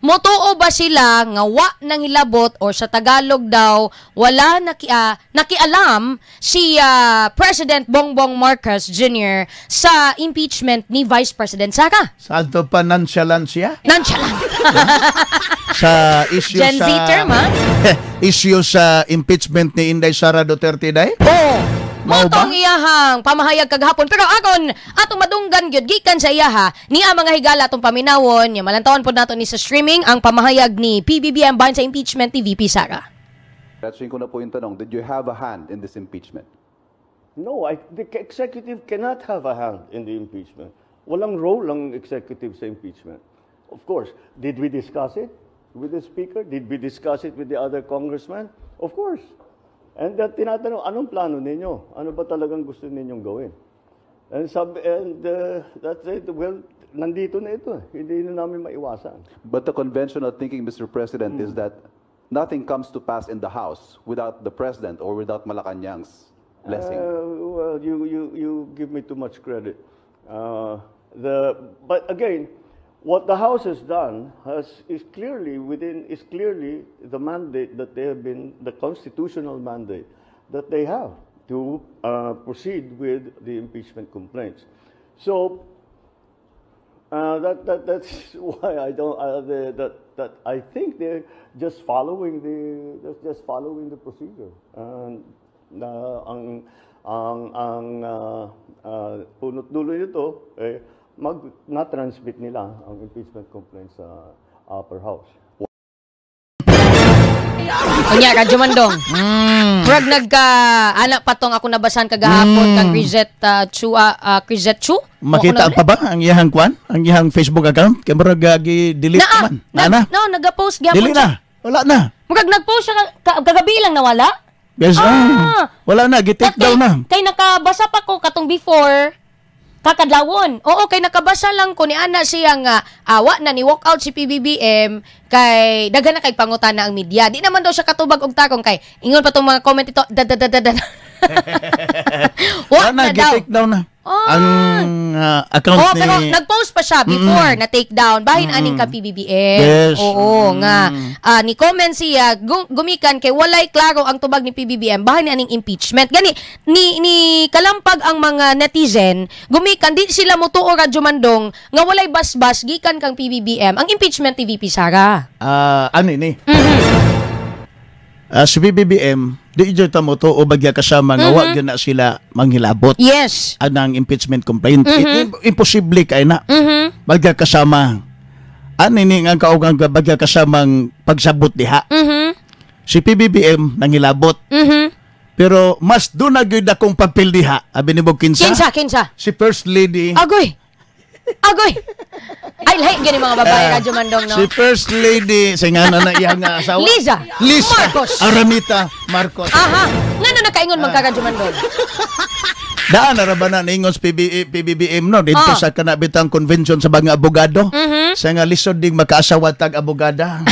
Motuo ba sila nga wa nang hilabot or sa Tagalog daw wala nakialam si President Bongbong Marcos Jr. sa impeachment ni Vice President Sara? Santo pa nonchalant siya? Nonchalant. Sa issue Gen Z term, ha? Issue sa impeachment ni Inday Sara Duterte day? Motong iyahang pamahayag kagahapon, pero akon atong madunggan gyud gikan sa iyaha ni mga higala atong paminawon nya malantawon pod nato ni sa streaming ang pamahayag ni PBBM bahin sa impeachment ni VP Sara. Catching ko na po yung tanong, did you have a hand in this impeachment? No, the executive cannot have a hand in the impeachment. Walang role ang executive sa impeachment. Of course, did we discuss it with the speaker? Did we discuss it with the other congressman? Of course. And tinatanong, anong plano ninyo? Ano ba talagang gusto ninyong gawin? And that's it. Well, nandito na ito. Hindi na namin maiwasan. But the conventional thinking, Mr. President, is that nothing comes to pass in the House without the President or without Malacanang's blessing. Well, you give me too much credit. But again, what the House has done is clearly the mandate that they have been, the constitutional mandate that they have to proceed with the impeachment complaints. So that's why I think they're just following the procedure. Punot dulo nito na-transmit nila ang impeachment complaint sa upper house. Kunya, Radyo Mandong. Murag anak patong ako nabasan kagahapon kang Crisette Chu. Makita pa ba ang iyang kwan? Ang iyang Facebook account? Kaya murag delete naman. No, nag-post gapon. Dili na. Wala na. Murag nag-post siya kagabi lang nawala. Yes, wala na. Get-take down na. Kay nakabasa pa ko katong before kakadlawon. Oo, kay nakabasa lang ko ni ana siya nga awa na ni walk out si PBBM kay daghan na kay pangutana ang media. Di naman daw siya katubag og takong kay ingon pa tong mga comment ito. What na daw? Take down na. Ang account ni... pero nag-post pa siya before na take down. Bahin aning ka PBBM. Yes. Oo, nga. Ni comment siya, gumikan kay walay klaro ang tubag ni PBBM. Bahin aning impeachment. Gani, ni kalampag ang mga netizen, gumikan, di sila mutuo Radyo Mandong, nga walay basbas, gikan kang PBBM. Ang impeachment ni VP Sara. Ano ini? Si PBBM, di dyan tamo to o bagya kasama nga wag yun na sila manghilabot. Yes. Anang impeachment complaint. Imposible kay na. Bagya kasama. Ano ini nga kaugang bagya kasamang pagsabot diha. Si PBBM nanghilabot. Pero mas doon na gyud akong papel diha. Abi ni Bob Kinsa? Kinsa? Si First Lady. Agoy! Ay, lahi gani mga babae, Radyo Mandong, no? Si First Lady, sa nga na iyang asawa. Liza Marcos. Aramita Marcos. Aha. Ngano nakaingon magka-Radyo Mandong? Daan na ba na ingos PBBM no? Dito sa kanabitang convention sa mga abogado. Sa nga lisod ding makaasawa tag abogada.